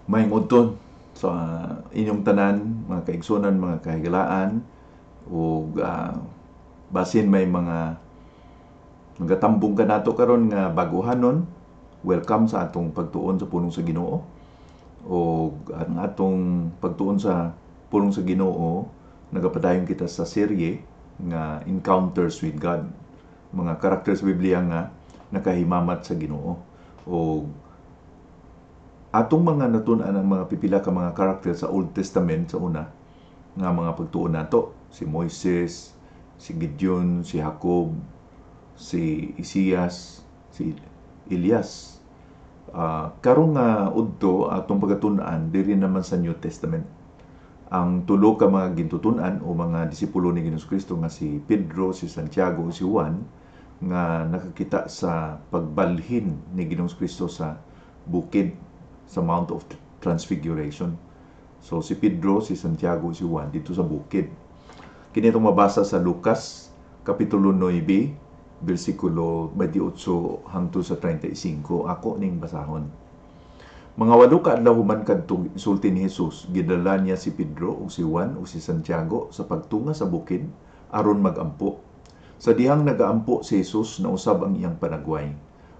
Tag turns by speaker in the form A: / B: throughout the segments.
A: Mahingodton sa inyong tanan, mga kaigsunan, mga kahigalaan, o basin may mga nagatambong ka nato karon nga baguhanon. Welcome sa atong pagtuon sa pulong sa Ginoo. O ang atong pagtuon sa pulong sa Ginoo, nagapadayon kita sa serye nga Encounters with God. Mga karakter sa Biblia nga nakahimamat sa Ginoo. O atong mga natun-an ang mga pipila ka mga karakter sa Old Testament sa una nga mga pagtuon nato, si Moises, si Gideon, si Jacob, si Isias, si Elias. Karong nga udto atong pagatun-an diri naman sa New Testament. Ang tulo ka mga gintutunan o mga disipulo ni Ginoong Kristo nga si Pedro, si Santiago, si Juan nga nakakita sa pagbalhin ni Ginoong Kristo sa bukid sa Mount of Transfiguration. So si Pedro, si Santiago, si Juan dito sa bukid. Kini itong mabasa sa Lucas kapitulo 9 bersikulo 28 hangtod sa 35. Ako ning basahon. Mga 8 ka adlaw human kadtong isulti ni Jesus, gidala niya si Pedro ug si Juan ug si Santiago sa pagtunga sa bukid aron magampo. Sa dihang nagaampo si Jesus, nausab ang iyang panagway,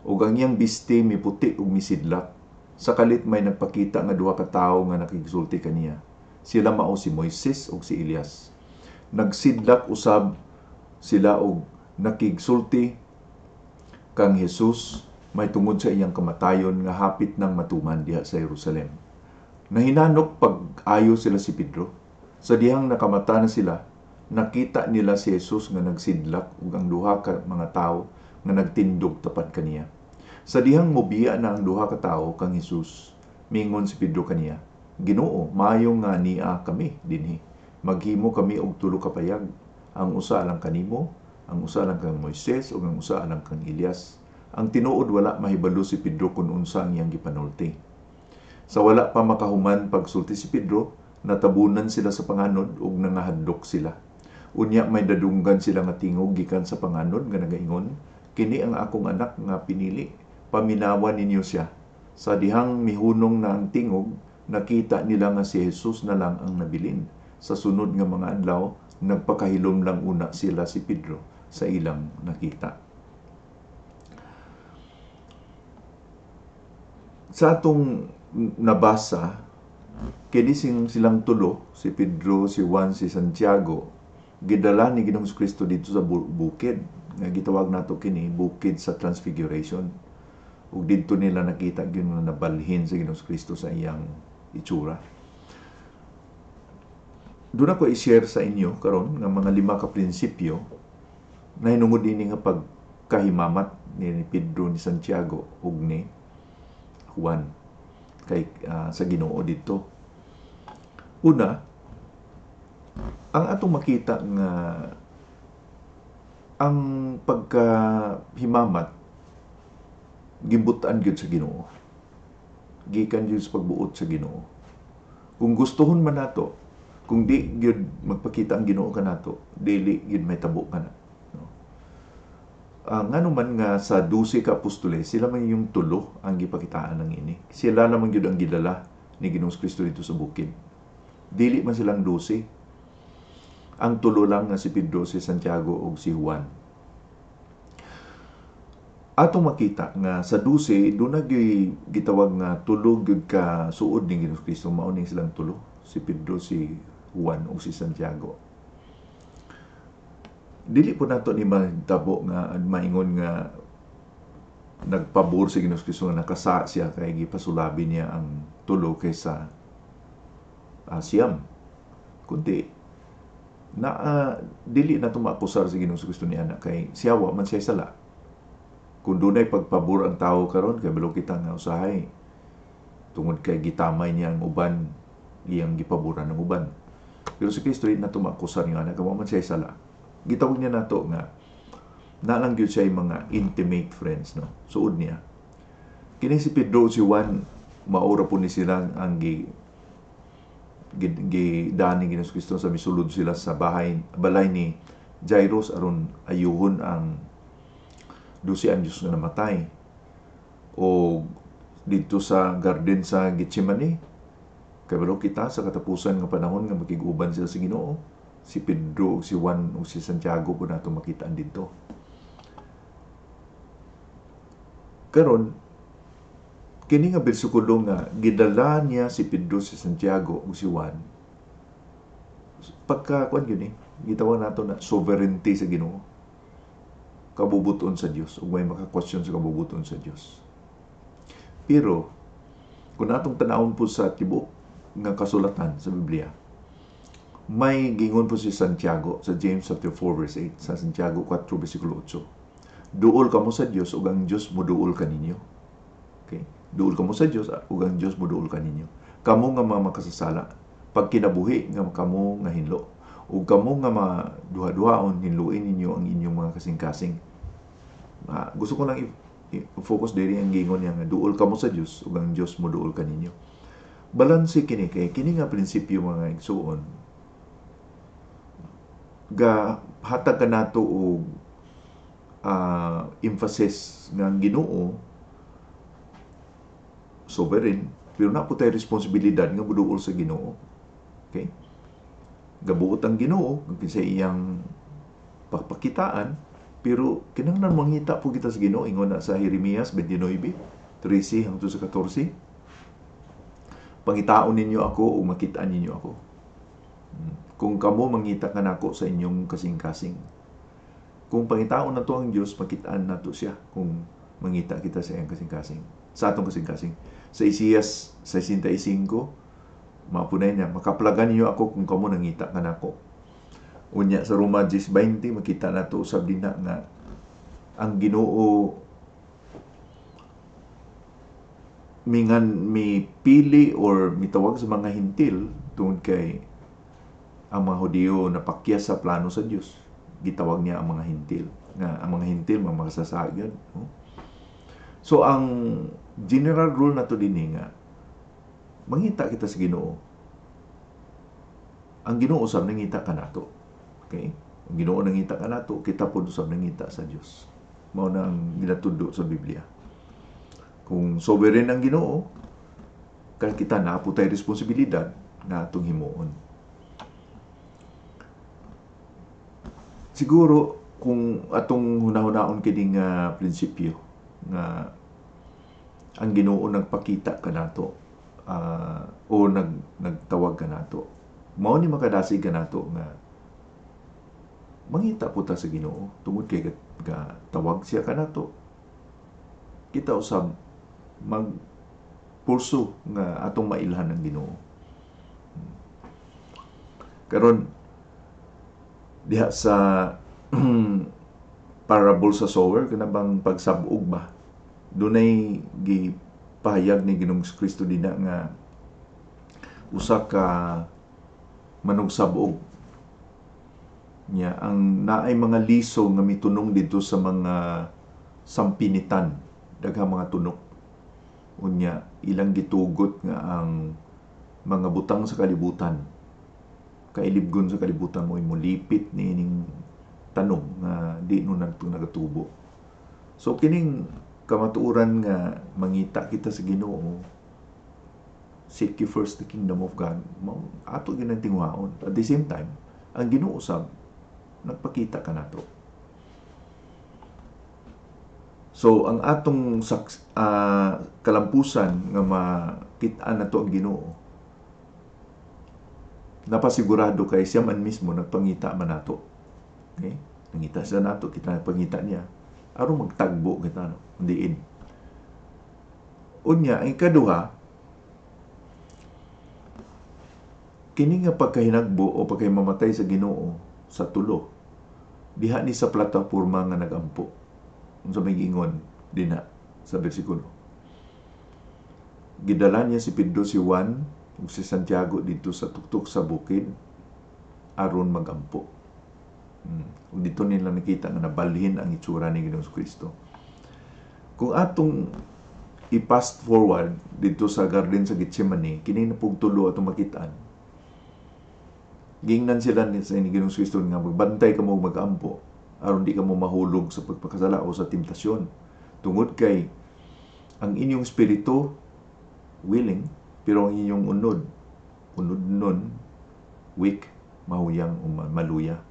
A: ug ang iyang biste miputi ug misidlak. Sa kalit may nagpakita nga duha ka tawo nga nakigsulti kaniya. Sila mao si Moises ug si Elias. Nagsidlak usab sila og nakigsulti kang Jesus may tungod sa iyang kamatayon nga hapit nang matuman diha sa Jerusalem. Nahinanok pag-ayo sila si Pedro. Sa dihang nakamata na sila, nakita nila si Jesus nga nagsidlak ug ang duha ka mga tawo nga nagtindog tapat kaniya. Sa dihang mobiya na ang duha ka tawo kang Jesus, mingon si Pedro kaniya, Ginoo, maayo nga niya kami dinhi. Maghimo kami og tulo ka payag. Ang usa lang kanimo, ang usa lang kang Moises ug ang usa lang kang Elias. Ang tinuod wala mahibalo si Pedro kun unsa ang iyang gipanulti. Sa wala pa makahuman pagsulti si Pedro, natabunan sila sa panganod ug nangahadlok sila. Unya may dadunggan sila nga tingog gikan sa panganod nga nagaingon, kini ang akong anak nga pinili, paminawan ninyo siya. Sa dihang mihunong na ang tingog, nakita nila nga si Jesus na lang ang nabilin. Sa sunod nga mga adlaw, nagpakahilom lang una sila si Pedro sa ilang nakita. Sa atong nabasa, kini silang tulo, si Pedro, si Juan, si Santiago, gidala ni Ginoong Kristo dito sa bukid nga gitawag nato kini bukid sa Transfiguration. Ug dito nila nakita gyud nga nabalhin sa Ginoong Kristo sa iyang itsura. Doon ako i-share sa inyo karon nga mga 5 ka prinsipyo na hinungod ini nga pagkahimamat ni Pedro, ni Santiago ug ni Juan kay sa Ginoo dito. Una, ang atong makita nga ang pagkahimamat gibutan gyud sa Ginoo. Gikan gyud sa pagbuot sa Ginoo. Kung gustuhon man nato, kung di gyud magpakita ang Ginoo kanato, dili gyud may tabo kana. No? Ngano man nga sa 12 ka apostoles, sila man yung tulo ang gipakitaan ng ini. Sila naman gyud ang gidala ni Ginoong Kristo dito sa bukid. Dili man silang 12. Ang tulo lang nga si Pedro, si Santiago ug si Juan. Atong makita nga sa 12 doon na gitawag nga tulo gyud ka suod ni Ginoong Kristo, mao ning silang tulo, si Pedro, si Juan ug si Santiago. Dili po nato ni mahitabo nga maingon nga nagpabor si Ginoong Kristo nga nakasa siya kay gipasulabi niya ang tulo kaysa siyam. Kundi dili na tumaakusar si Ginoong Kristo ni anak kay siya wa man siya sala. Kung dunay pagpabor ang tao karon kay balo kita nga usahay tungod kay gitamay niya ang uban, iyang gipaboran ng uban. Pero si Kristo na tumakusar nga anak, man siya sala. Gitawag niya nato nga nalang gyud siya mga intimate friends, no. Suod niya. Kini si Pedro, si Juan, maura po ni sila ang gidani Ginoong Kristo sa misulod sila sa balay ni Jairus aron ayuhon ang 12 anyos nga namatay. O dito sa garden sa Getsemani, Kay baro kita sa katapusan nga panahon nga makiguban sila sa Ginoo, si Pedro, si Juan o si Santiago po nato makitaan dito. Karon kini nga bersikulo nga gidala niya si Pedro, si Santiago o si Juan pagka kuan gyud gitawag nato na sovereignty sa Ginoo, kabubuton sa Dios ug may maka-question sa kabubuton sa Dios. Pero kung natong tanawon po sa tibuok nga kasulatan sa Biblia, may gingon po si Santiago sa James chapter 4 verse 8, sa Santiago 4 versikulo 8. Duol kamo sa Dios ug ang Dios moduol kaninyo. Okay? Duol kamo sa Dios ug ang Dios moduol kaninyo. Kamo nga mga makasasala, pag kinabuhi nga kamo nga hinlo, ug kamo nga maduha-duhaon hinluin ninyo ang inyong mga kasing-kasing. Gusto ko lang i-focus diri ang gingon niya nga duol kamo sa Dios ug ang Dios moduol kaninyo. Balanse kini kay kini nga prinsipyo mga igsuon ga hatag kanato og emphasis nga ang Ginoo sovereign, pero na po tayo responsibilidad nga moduol sa Ginoo. Okay? Gabuot ang Ginoo sa iyang pakitaan, pero kinahanglan mangita po kita sa Ginoo ingon na sa Jeremias 29:13 hangtod sa 14. Pangitaon ninyo ako o makitaan ninyo ako. Kung kamo mangita ka nako sa inyong kasing-kasing. Kung pangitaon na to ang Diyos, makitaan na to siya kung mangita kita sa iyong kasing-kasing. Sa atong kasing-kasing. Sa Isaias 65, mapunay niya, makaplagan niyo ako kung kamo nangita ka nako. Unya sa Roma 10:20, makita na to usab din nga ang Ginoo mi pili or mitawag sa mga hintil tungod kay ang mga Hudiyo napakyas sa plano sa Dios. Gitawag niya ang mga hintil nga ang mga hintil mga makasasagad. So ang general rule nato dinhi nga mangita kita sa Ginoo. Ang Ginoo usab nangita kanato. Okay? Ang Ginoo nangita kanato, kita pud usab nangita sa Dios. Mao na ang ginatudlo sa Biblia. Kung sovereign ang Ginoo, kan kita na po tayo responsibilidad na atong himuon. Siguro kung atong hunahunahon kini nga prinsipyo nga ang Ginoo nagpakita kanato o nagtawag kanato, mao ni makadasig kanato nga mangita po ta sa Ginoo tungod kay tawag siya kanato. Kita usab magpurso nga atong mailhan ng Ginoo. Karon diha sa parable sa sower kanabang pagsabog ba, dunay gipahayag ni Ginoong Kristo dinha nga usa ka manugsabog niya ang naay mga liso nga mitunong dito sa mga sampinitan, daghang mga tunok. Unya ilang gitugot nga ang mga butang sa kalibutan kailibgon sa kalibutan mo mulipit ni ining tanong nga di no nagatubo. So kining kamatuoran nga mangita kita sa Ginoo, seek ye first the kingdom of God, ato ginang tingwaon. At the same time, ang Ginoo usab nagpakita kanato. So ang atong kalampusan nga makit-an nato ang Ginoo, napasigurado kay siya man mismo nagpangita man nato. Okay? Nangita siya nato, kita nagpangita niya aron magtagbo kita diin. Unya ang ikaduha, kini nga pagkahinagbo o pagkamamatay sa Ginoo sa tulo, diha ni sa plataporma nga nagampo. Unsa may giingon dinha sa bersikulo. Gidala niya si Pedro, si Juan ug si Santiago dito sa tuktok sa bukid aron magampo. Ug dito nila nakita nga nabalhin ang itsura ni Ginoong Kristo. Kung atong i-fast forward dito sa garden sa Getsemani, kini na pug tulo atong makitaan. Gingnan sila ni sa Ginoong Kristo nga magbantay ka mo magampo aron di ka mo mahulog sa pagpakasala o sa temptasyon. Tungod kay ang inyong espiritu willing, pero ang inyong unod unod nun weak mahuyang o maluya.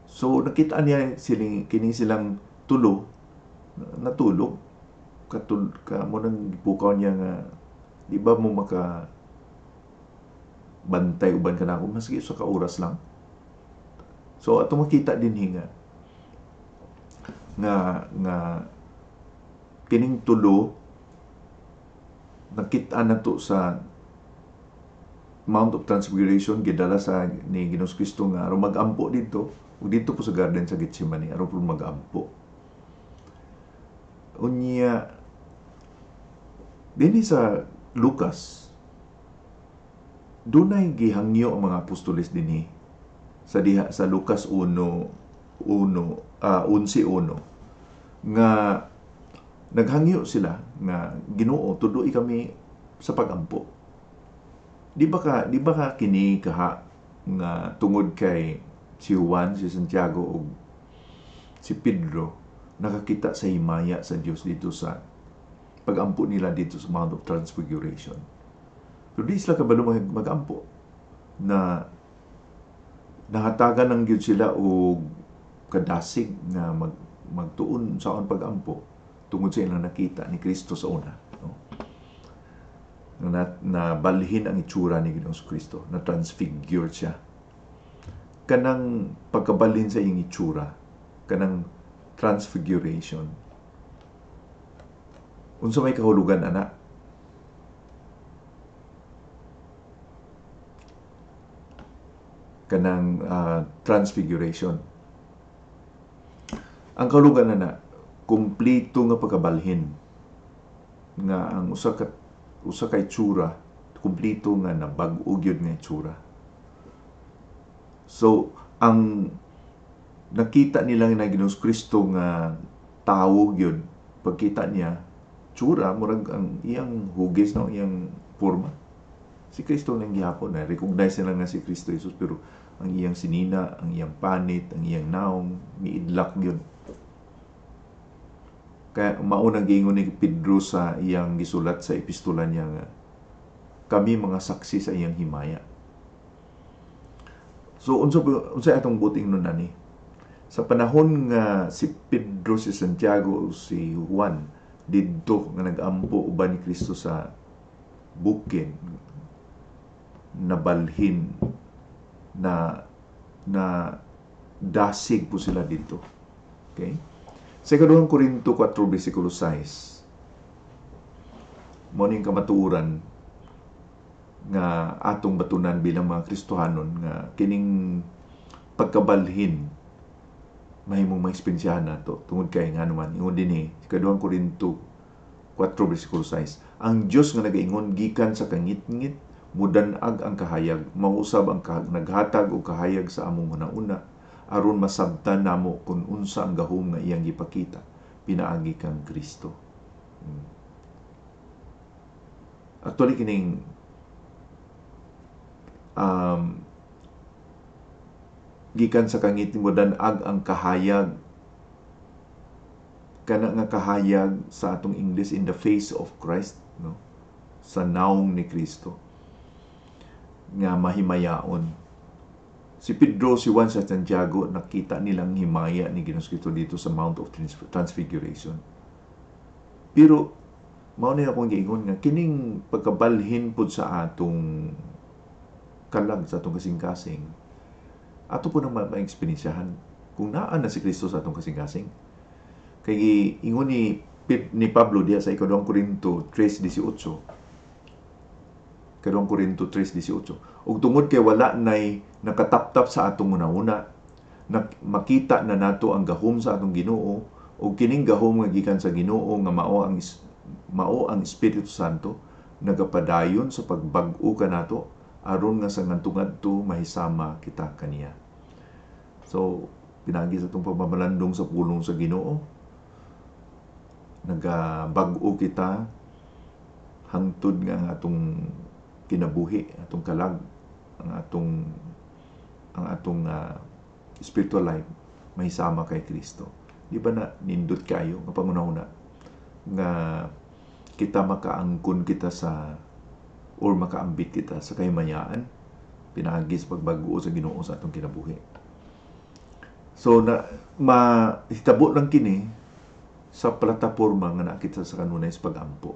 A: So nakita niya silang tulo natulog mo nang ipukaw niya nga di ba mo maka bantay uban ka na ako maski sa kauras lang. So ato makita din hinga nga kining tulo nakita nato sa Mount of Transfiguration gidala sa ni Ginoong Kristo nga aron mag-ampo dito ug dito po sa garden sa Getsemani aron po mag-ampo. Unya dinhi sa Lucas dunay gihangyo ang mga apostoles dinhi sa diha sa Lucas 11:1 nga naghangyo sila nga Ginoo tuduy kami sa pagampo. Di ba ka kini kaha nga tungod kay si Juan, si Santiago ug si Pedro nakakita sa himaya sa Dios dito sa pagampo nila dito sa Mount of Transfiguration. Pero di sila kabalo magampo na nahatagan ng gyud sila og kadasig nga magtuon sa on pagampo tungod sa ilang nakita ni Kristo sa una, no? Na balhin ang itsura ni Ginoong Kristo, na transfigure siya. Kanang pagkabalhin sa iyang itsura, kanang transfiguration. Unsa may kahulugan ana? Kanang transfiguration. Ang kahulugan ana, kumplito nga pagkabalhin nga ang usa ka itsura kumplito nga nabag-o gyud nga itsura. So ang nakita nila nga Ginoong Kristo nga tawo gyud pagkita niya tsura murag ang iyang hugis no iyang forma si Kristo nang gihapon na recognize nila nga si Kristo Jesus pero ang iyang sinina, ang iyang panit, ang iyang naong miidlak gyud. Kaya maunang giingon ni Pedro sa iyang gisulat sa epistola niya nga kami mga saksi sa iyang himaya. So unsa atong buting nun ani? Sa panahon nga si Pedro, si Santiago, si Juan didto nga nag-ampo uban ni Kristo sa bukid nabalhin na dasig po sila dito. Okay? Sa 2 Korinto 4 versikulo 6, mo ning kamatuoran nga atong batunan bilang mga Kristohanon nga kining pagkabalhin mahimong maekspensyahan nato tungod kay nga naman ingon dinhi sa 2 Korinto 4 versikulo 6, ang Dios nga nagaingon gikan sa kangit-ngit mudan-ag ang kahayag mausab ang naghatag og kahayag sa among una aron masabtan namo kung unsa ang gahom nga iyang gipakita pinaagi kang Kristo. Actually kining gikan sa kangit mudan-ag ang kahayag kana nga kahayag sa atong English in the face of Christ, no? Sa naong ni Kristo nga mahimayaon. Si Pedro, si Juan, sa Santiago, nakita nilang himaya ni Ginoong Kristo dito sa Mount of Transfiguration. Pero, mao na akong giingon nga, kining pagkabalhin po sa atong kalag, sa atong kasing-kasing, ato po nang ma-experiensyahan kung naan na si Kristo sa atong kasing-kasing. Kay ingon ni Pablo diya sa 2 Korinto 3:18. 2 Korinto 3:18. Ug tungod kay wala nay nakataptap sa atong una-una, makita na nato ang gahom sa atong Ginoo ug kining gahom nga gikan sa Ginoo nga mao ang Espiritu Santo nagapadayon sa pagbag-o kanato aron nga sa ngadto mahisama kita kaniya. So pinagi sa itong pagmamalandong sa pulong sa Ginoo, nagabag-o kita hangtod nga ang atong kinabuhi, atong kalag, ang atong spiritual life mahisama kay Kristo. Di ba na nindot kayo nga pangunahuna nga kita makaangkon kita sa or makaambit kita sa kahimayaan pinaagi sa pagbago sa Ginoo sa atong kinabuhi. So na mahitabo lang kini sa plataporma nga nakita sa kanunay sa pag-ampo.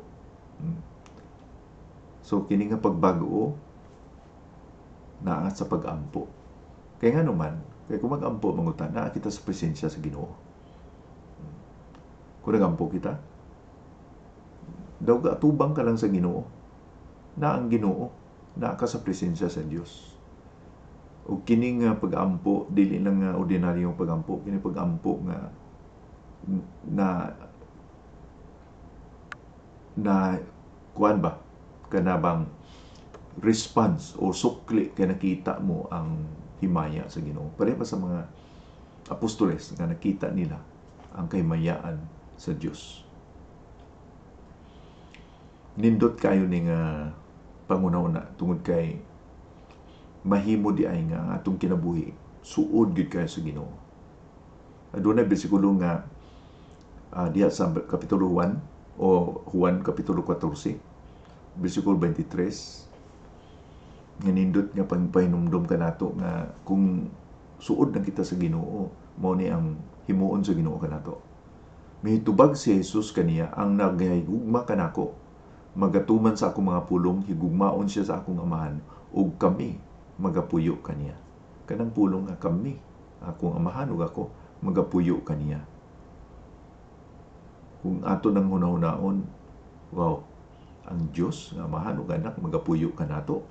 A: So kini nga pagbago naa sa pag-ampo. Kaya nga naman, kaya kung mag-ampo mangutan, naa kita sa presensya sa Ginoo. Kung nag-ampo kita, daw atubang ka lang sa Ginoo. Na ang Ginoo, naa ka sa presensya sa Dios. O kining pag-ampo, dili lang nga ordinaryong pag-ampo, kini pag-ampo nga na kuan ba kanabang response o sukli kay nakita mo ang himaya sa Ginoo. Pareha pa sa mga apostoles nga nakita nila ang kahimayaan sa Dios. Nindot kayo ning pangunahuna tungod kay mahimo di ay nga atong kinabuhi suod gid kayo sa Ginoo. Aduna bersikulo nga diha sa kapitulo 1 o Juan kapitulo 14 bersikulo 23 nga nindot nga pagpahinumdom ka nato nga kung suod na kita sa Ginoo mao ni ang himuon sa Ginoo kanato. Mihitubag si Jesus kaniya ang nagahigugma kanako magatuman sa akong mga pulong higugmaon siya sa akong amahan ug kami magapuyo kaniya. Kanang pulong nga kami akong amahan ug ako magapuyo kaniya. Kung ato nang hunahunaon, wow, ang Dios nga amahan ug anak magapuyo kanato.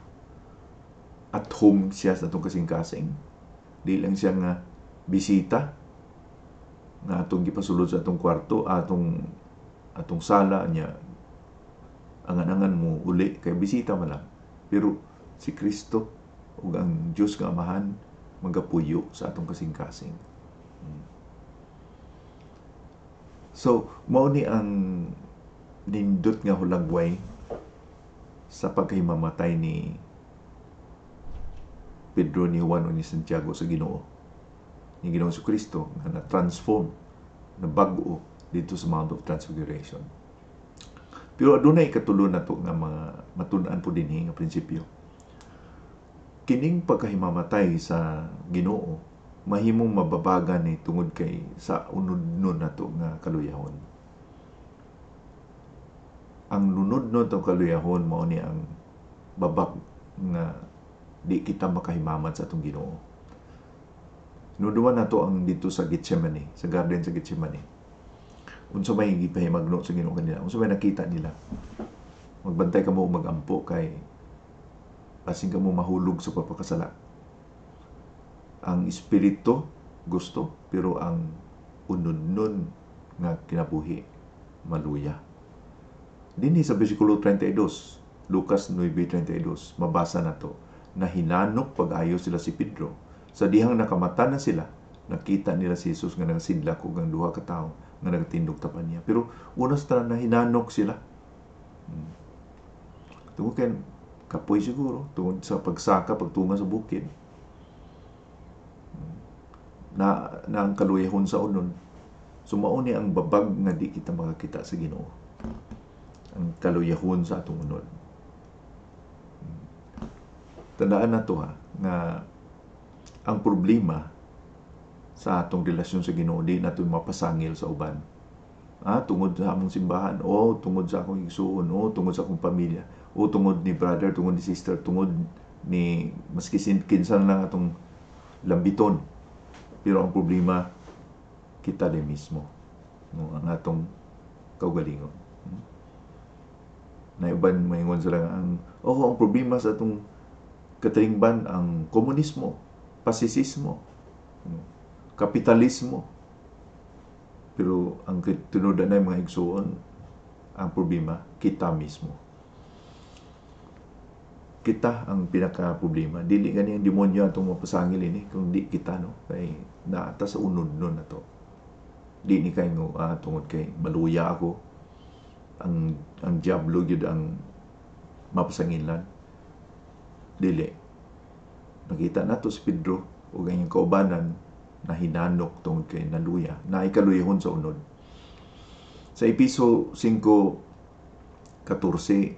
A: At home siya sa atong kasing-kasing. Di lang siya nga bisita nga atong gipasulod sa atong kwarto, atong sala niya. Angan-angan mo uli kay bisita man lang. Pero si Kristo ug ang Dios nga amahan magapuyo sa atong kasing-kasing. So, mao ni ang nindot nga hulagway sa pagkahimamatay ni Pedro, ni Juan, o ni Santiago sa Ginoo. Ni Ginoong Kristo nga na-transform, na bag-o dito sa Mount of Transfiguration. Pero adunay katulon nato nga mga matun-an po dinhi nga prinsipyo. Kining pagkahimamatay sa Ginoo mahimong mababagan ni tungod kay sa unod-nun nato nga kaluyahon. Ang lunod-nun tong kaluyahon mao ni ang babag nga di kita makahimamat sa atong Ginoo. Nuduman nato ang dito sa Gethsemane, sa garden sa Gethsemane. Unsa may gipahimagno sa Ginoo kanila, unsa may nakita nila. Magbantay ka mo magampo kay asing ka mo mahulog sa pagpakasala. Ang espiritu gusto, pero ang unod-nun nga kinabuhi maluya. Dinhi sa bersikulo 32, Lucas 9:32, mabasa nato na hinanok pag-ayo sila si Pedro. Sa dihang nakamata na sila, nakita nila si Jesus nga nagasidlak ug ang duha ka tawo nga nagatindog tapan niya. Pero unas tanan na hinanok sila. Tungod kay kapoy siguro, tungod sa pagsaka, pagtunga sa bukid. Na ang kaluyahon sa unon. Sumao ni ang babag nga di kita makakita sa Ginoo. Ang kaluyahon sa atong unon. Tandaan na to nga ang problema sa atong relasyon sa Ginoo di nato mapasangil sa uban. Tungod sa among simbahan, o tungod sa akong igsuon, o tungod sa akong pamilya, o tungod ni brother, tungod ni sister, tungod ni maski kinsan lang atong lambiton. Pero ang problema kita din mismo, no, ang atong kaugalingon. Na iban maingon sila ang problema sa atong katilingban ang komunismo, pasisismo, kapitalismo. Pero ang tinudan na mga igsuon, ang problema, kita mismo. Kita ang pinaka-problema. Dili gani ang demonyo atong mapasangil ini, kung di kita, no? Kay naata sa unod nun na to. Di ni kayo tungod kay maluya ako. Ang diablo yun ang mapasangilan. Dili. Nakita na to si Pedro o ganyang kaubanan na hinanok tungod kay naluya, na ikaluyahon sa unod. Sa Episo 5:14,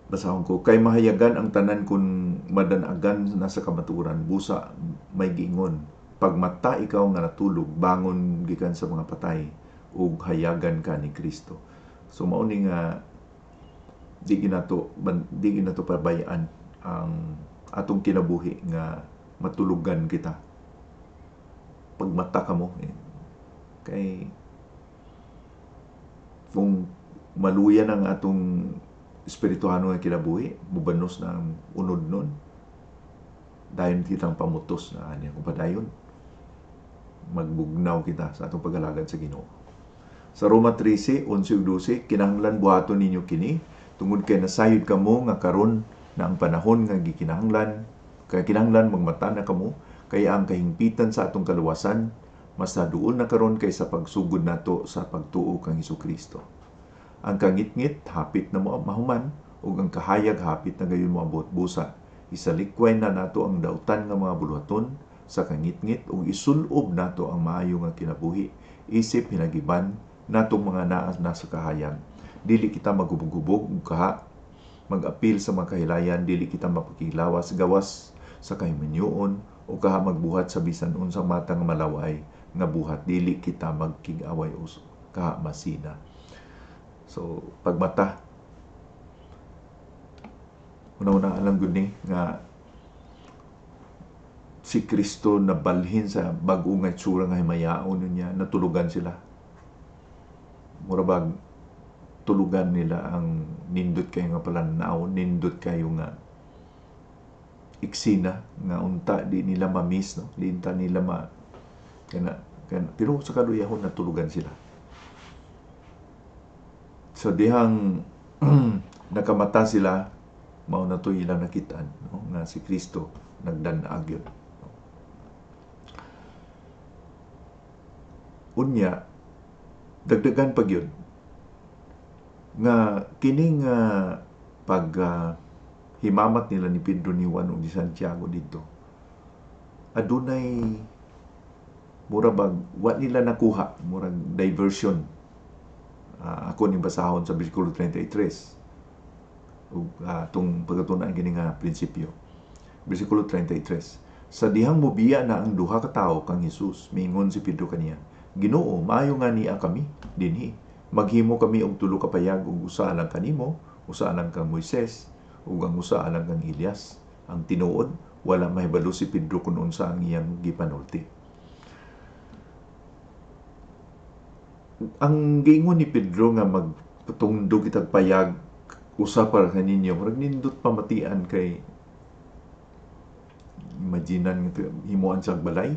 A: Basahon ko, kay mahayagan ang tanan kung madanagan na sa kamaturan, busa may giingon, pagmata ikaw nga natulog, bangon gikan sa mga patay, ug hayagan ka ni Kristo. So mao ni nga di ginato pabayaan ang atong kinabuhi nga matulugan kita. Pagmata ka mo, kay kung maluyan ang atong espirituhano nga kinabuhi, mubanos na ang unod nun, dayon kitang pamutos na anya kung padayon magbugnaw kita sa atong pag-alagad sa Ginoo. Sa Roma 13:11-12, kinahanglan buhaton ninyo kini tungod kay nasayod kamo nga karon na ang panahon nga gikinahanglan, kay kinahanglan magmata na kamo, kay ang kahingpitan sa atong kaluwasan mas naduol na karon kaysa pagsugod nato sa pagtuo kang Hesukristo. Ang kangitngit hapit na mahuman, ug ang kahayag hapit na gayon moabot, busa isalikway na nato ang dautan nga mga buluhaton sa kangitngit ug isulob nato ang maayo nga kinabuhi isip hinagiban natong mga nasa kahayag. Dili kita magubog-ubog ug kaha mag-apil sa mga kahilayan, dili kita mapakilawas gawas sa kahiminyoon o kaha magbuhat sa bisan unsang matang malaway nga buhat, dili kita magkig-away uso kaha masina. So pagmata, una-una alam gud ni nga si Kristo nabalhin sa bag-o nga itsura nga himayaon niya, natulugan sila. Murabag tulugan nila ang nindot kayo nga palanao, nindot kayo nga iksina nga unta di nila ma-miss, no? Di nila pero sa kaluyahon natulugan sila. So dihang nakamata sila, mao na to ilang nakitaan, no? Nga si Kristo nagdanag yun. Unya, dagdagan pag yun, nga kining pag himamat nila ni Pedro, ni Juan ug ni Santiago dito, adunay murabag wa nila nakuha, murag diversion. Ako ni basahon sa bersikulo 33 ug atong pagatunan kini nga prinsipyo. Bersikulo 33, sa dihang mobiya na ang duha ka tawo kang Hesus, mingon si Pedro kaniya, Ginoo, maayo nga niya kami dinhi. Maghimo kami og tulo ka payag, ug usa lang kanimo, usa lang kang Moises, ug ang usa lang kang Elias. Ang tinuod, wala mahibalo si Pedro kung unsa ang iyang gipanulti. Ang giingon ni Pedro nga magpatungdog kitag payag, usa para kaninyo, murag nindot pamatian kay imaginan nga himuan sa balay.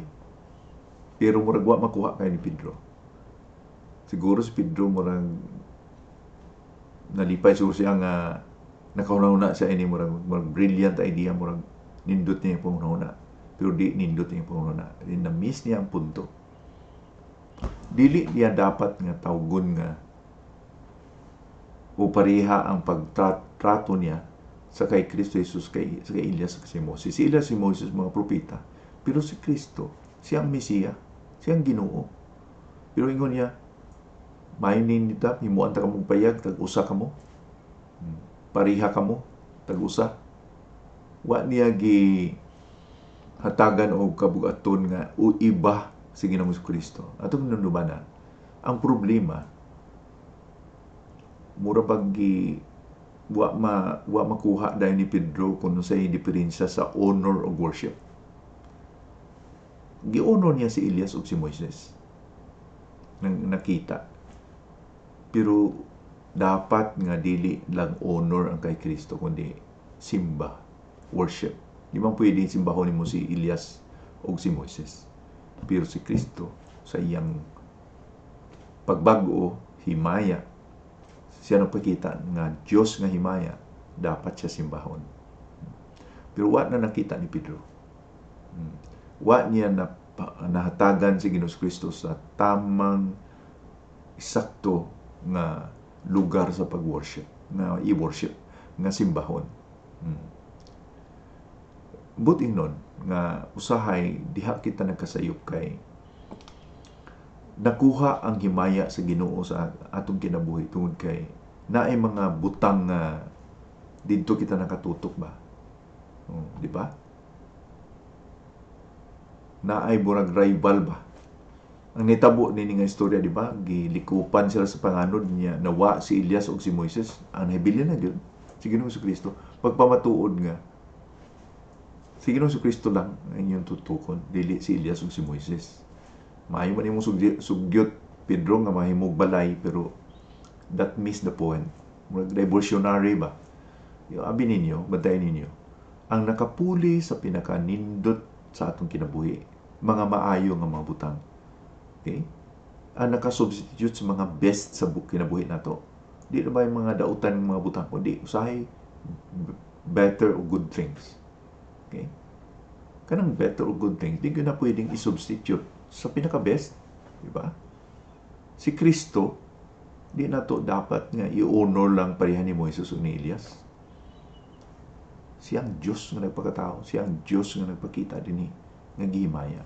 A: Pero murag wa makuha kay ni Pedro. Siguro si Pedro murag nalipay siguro siya nga nakahuna siya ini, murag brilliant idea, murag nindot niya yung panghuna. Pero di nindot niya yung panghuna. Na-miss niya ang punto. Dili niya dapat nga tawgon nga o pareha ang pagtrato niya sa kay Kristo Jesus, sa kay Elias, sa kay Moses. Si Elias, si Moses, mga propeta. Pero si Kristo, siyang Mesiya, siyang Ginoo. Pero ingon niya, mainin nita, himuan ta kamong payag, tag-usa kamo. Pareha kamo, tag-usa. Wa niya hatagan o kabugaton nga o iba si Ginoong Kristo. Atong nanumana, ang problema, mura pag wa makuha dahil ni Pedro kung sa diferensya sa honor o worship. Gi-honor niya si Elias o si Moises nang nakita. Pero dapat nga dili lang honor ang kay Kristo, kundi simba, worship. Di man pwede simbahon mo si Elias o si Moises. Pero si Kristo sa iyang pagbago, himaya, siya nagpakita nga Diyos nga himaya, dapat siya simbahon. Pero wa na nakita ni Pedro. Wa niya nahatagan si Ginoong Kristo sa tamang eksakto nga lugar sa pag-worship, nga i-worship, nga simbahon. Buting nun, nga usahay, diha kita nagkasayop kay nakuha ang himaya sa Ginoo sa atong kinabuhi tungod kay naay mga butang nga Dito kita nakatutok ba? Di ba? Naay burag rival ba? Ang nitabo nini nga istorya, di ba? Gilikupan sila sa panganod niya, nawa si Elias o si Moises. Ang nahibilyan na yun. Si Ginoong Kristo. Pagpamatuod nga, si Ginoong Kristo lang ang inyong tutukon. Dili si Elias o si Moises. Maayo man yung sugyot, Pedro, nga mahimog balay, pero that miss the point. Revolutionary ba? Yung abi ninyo, bantayan ninyo, ang nakapuli sa pinakanindot sa atong kinabuhi, mga maayo nga mga butang. Okay? Ang nakasubstitute sa mga best sa kinabuhi nato. Di na ba yung mga dautan ng mga butang? Kundi, usahay better or good things. Okay? Kanang better or good things, di ko na pwedeng isubstitute sa pinaka-best. Diba? Si Kristo, di na to dapat nga i-honor lang pareha ni Moises o ni Elias. Siyang Diyos nga nagpakatao, siyang Diyos nga nagpakita din nga gihimaya.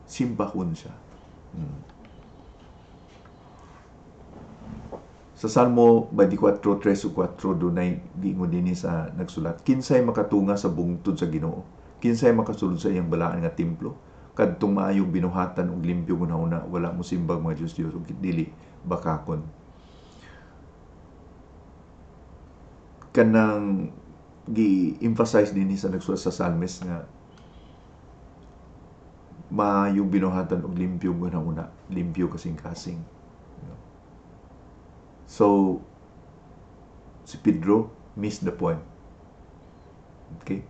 A: Simbahon siya. Sa Salmo 24:3 o 4 dunay giingon dinhi sa nagsulat, kinsay makatunga sa bungtod sa Ginoo, kinsay makasulod sa iyang balaan nga templo, kadtong maayong binuhatan og limpyo gunahuna, wala mo simbag mga Diyos ug dili bakakon. Kanang gi-emphasize dinhi sa nagsulat sa Psalmist nga maayong binuhatan og limpyo gunahuna, limpyo kasing-kasing. So, si Pedro missed the point. Okay?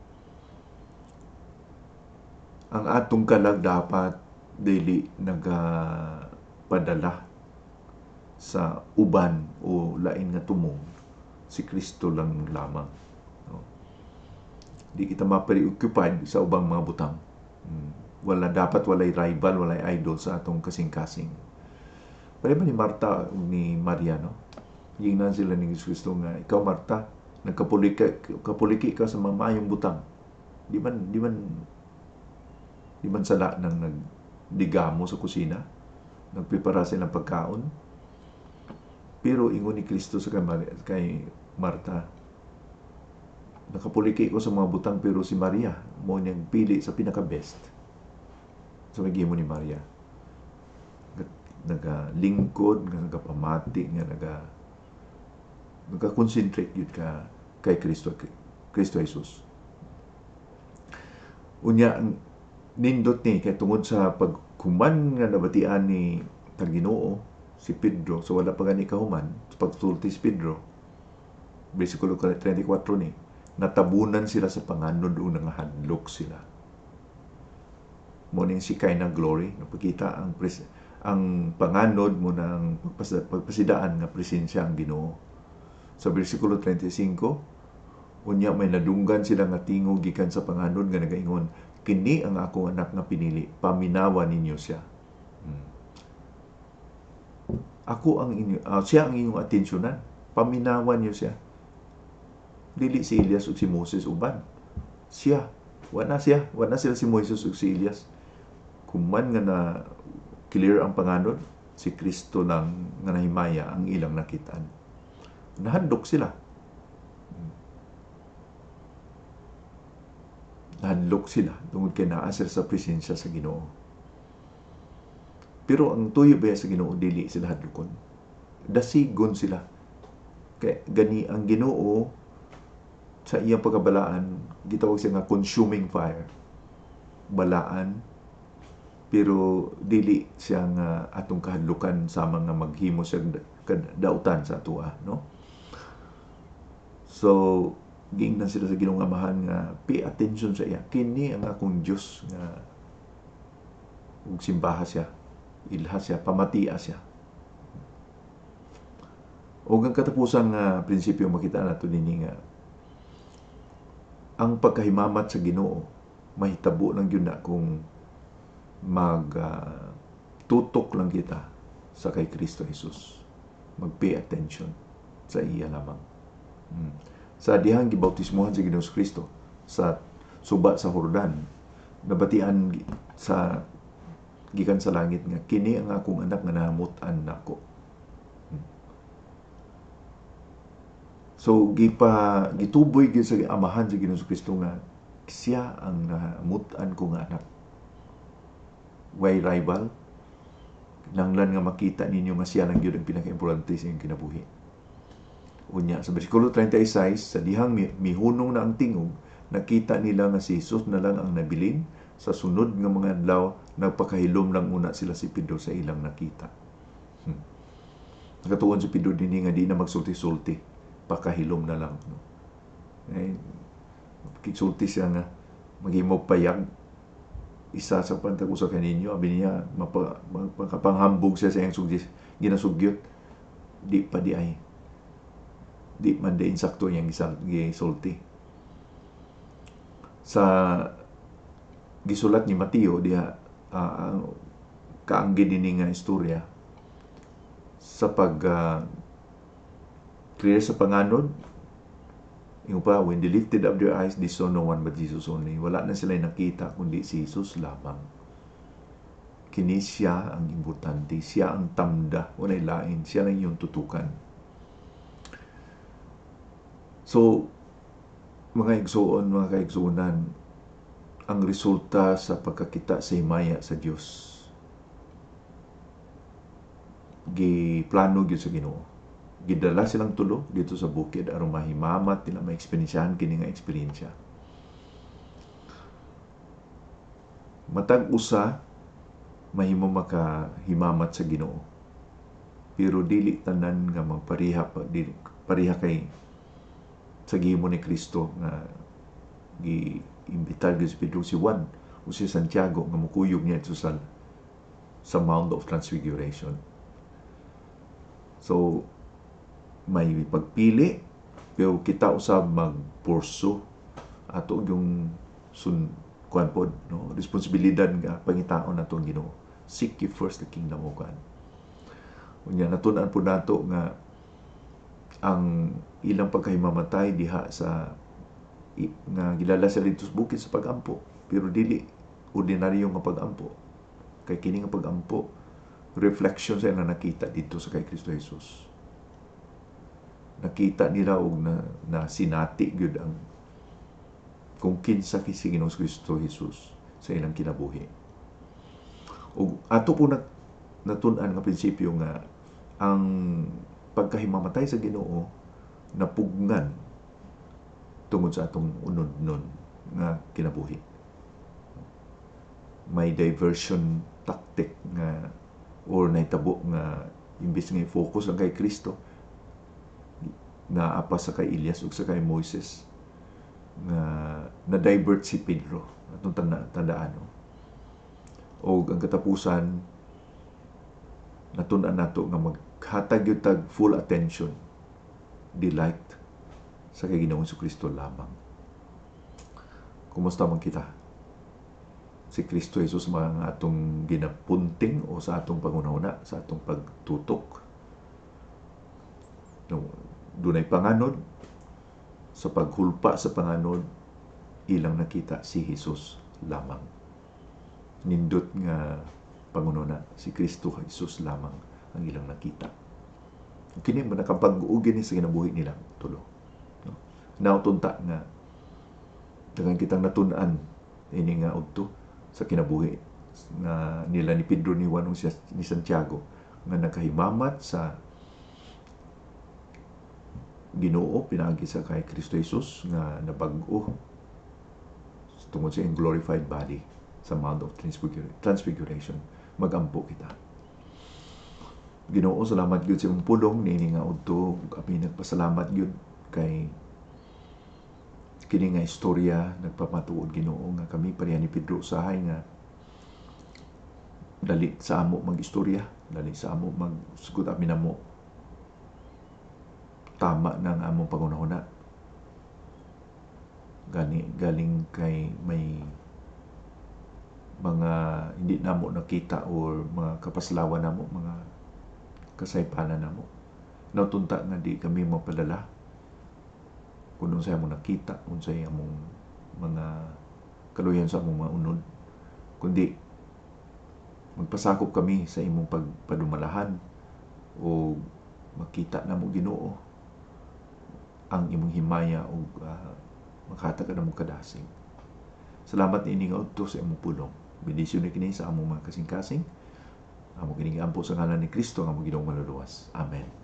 A: Ang atong kalag dapat dili nagapadala sa uban o lain nga tumong. Si Kristo lang lamang. No? Di kita ma-preoccupied sa ubang mga butang. Dapat walay rival, walay idol sa atong kasing-kasing. Pareha ni Marta ni Maria, no? Gingnan sila ni Jesus Kristo nga, ikaw Marta, kapuliki ka sa mga maayong butang. Di man sala nang nagdigamo sa kusina, nagprepara silang pagkaon. Pero ingon ni Kristo sa kay Marta, nakapuliki ko sa mga butang, pero si Maria mo niyang pili sa pinaka-best. So, naging mo ni Maria. Nagalingkod, nagapamati, nagka-concentrate yun ka kay Kristo Jesus. Unya, nindot ni, kay tungod sa paghuman nga nabatian ni Ginoo si Pedro, so wala pa gani kahuman, sa pagsulti si Pedro, versikulo 34 ni, natabunan sila sa panganod o nangahadlok sila. Muning sikay ng glory, napakita ang panganod mo ng pagpasidaan nga presensya ang Ginoo. Sa versikulo 35, unya may nadunggan sila nga tingog gikan sa panganod nga nagaingon, kini ang akong anak nga pinili, paminawa ninyo siya. Siya ang inyong atensyonan, paminawa niyo siya. Dili si Elias o si Moses uban. Siya, wala sila si Moses o si Elias. Kuman nga na clear ang panganod, si Kristo lang nga nahimaya ang ilang nakitaan. Nahadlok sila. Nahadlok sila tungod kay naasir sa presensya sa Ginoo. Pero ang tuyo ba sa Ginoo, dili sila hadlokon. Dasigon sila. Kay gani ang Ginoo sa iyang pagkabalaan, gitawag siya nga consuming fire. Balaan, pero dili siya nga atong kahadlukan sama nga maghimo siya dautan sa atua, no? So, giingnan sila sa Ginoong Amahan nga pay attention sa iya. Kini ang akong Dios nga ug simbaha siya, ilha siya, pamatia siya. O ang katapusan nga prinsipyo makita nato dinhi nga ang pagkahimamat sa Ginoo mahitabo lang gyud na kung tutok lang kita sa kay Kristo Jesus. Mag-pay attention sa iya lamang. Sa dihang gibautismohan si Ginoong Kristo sa suba sa Jordan, nabatian sa gikan sa langit nga kini ang akong anak nga nahamutan nako. So gituboy gyud sa amahan sa Ginoong Kristo nga siya ang namutan ko nga anak. Why rival? Nanglan nga makita ninyo nga siya lang gyud ang pinaka-importante sa inyong kinabuhi. Unya sa bersikulo 36, sa dihang mihunong na ang tingog, nakita nila nga si Jesus na lang ang nabilin. Sa sunod nga mga adlaw, nagpakahilom lang una sila si Pedro sa ilang nakita. Nakatuon si Pedro din nga di na magsulti-sulti, pakahilom na lang. No? Kisulti siya nga, maghimog payag, isa sa pantag-usa kaninyo, abi niya, mapakapanghambog siya sa iyang ginasugyot, di pa di ay. Di man din sakto yung gisulti. Sa gisulat ni Mateo, diha, kaanggi din nga istorya, sa clear sa panganod, yung pa, when they lifted up their eyes, they saw no one but Jesus only. Wala na sila nakita, kundi si Jesus lamang. Kini siya ang importante, siya ang tamda, walay lain, siya lang yung tutukan. So, mga igsoon, mga kaigsuonan, ang resulta sa pagkakita sa himaya sa Diyos, giplano gyud sa Ginoo. Gidala silang tulo dito sa bukid aron mahimamat nila ma-eksperyensyahan kini nga eksperyensya. Matag usa mahimo makahimamat sa Ginoo. Pero dili tanan nga pariha kay sa gihimo ni Kristo nga giimbitar gyud si Pedro, si Juan o si Santiago nga mukuyog niya ito sa Mount of Transfiguration. So may pagpili, pero kita usab magporso ato yung responsibilidad nga pangitaon natong Ginoo. Seek ye first the kingdom of God. Unya natun-an po nato nga ang ilang pagkahimamatay diha sa nga gilala sa dito sa bukid sa pagampo, pero dili ordinaryo nga pagampo. Kay kini nga pagampo reflection sa na nakita dito sa kay Kristo Jesus. Nakita nila og na sinati gyud ang kung kinsa si Ginoong Kristo Jesus sa ilang kinabuhi. Og ato po natun-an nga prinsipyo nga ang pagkahimamatay sa Ginoo napugnan tungod sa atong unod-nun nga kinabuhi. May diversion tactic nga or naitabo nga imbis nga i-focus lang kay Kristo, na apa sa kay Elias ug sa kay Moises nga na-divert si Pedro atong tandaan. O ang katapusan natun-an nato nga maghatag gyud tag full attention, delight sa kay Ginoong Kristo lamang. Kumusta man kita? Si Kristo Jesus mga atong ginapunting o sa atong pangunahuna, sa atong pagtutok. Dunay panganod, sa paghulpa sa panganod, ilang nakita si Jesus lamang. Nindot nga pangunahuna, si Kristo Jesus lamang ang ilang nakita. Kini man nakapag-uugin sa kinabuhi nila tulo. Nautunta nga daghang kitang natun-an ini nga udto sa kinabuhi na nila ni Pedro, ni Juan, ni Santiago nga nakahimamat sa Ginoo pinaagi sa kay Kristo Jesus nga nabag-o tungod sa iyang glorified body sa Mount of Transfiguration. Magampo kita. Ginoo, salamat gyud sa imong pulong niini nga udto. Kami nagpasalamat gyud kay kini nga istorya nagpamatuod Ginoo nga kami pareha ni Pedro usahay nga dali sa amo mag-istorya, dali sa amo magsugot amin namo tama ng among pangunahuna. Galing kay may mga hindi namo nakita or mga kapaslawan namo, mga kasaypanan namo. Nautunta nga di kami mapadala kung unsay among nakita, unsay among mga kaluyan sa among mga unod, kundi magpasakop kami sa imong pagpadumalahan o makita namo Ginoo ang imong himaya ug makatag ka na mong kadasig. Salamat ni nga udto sa imong pulong. Bendisyon ni kini sa among mga kasing-kasing. Amo kini giampo sa ngalan ni Kristo nga among Ginoong Manluluwas. Amen.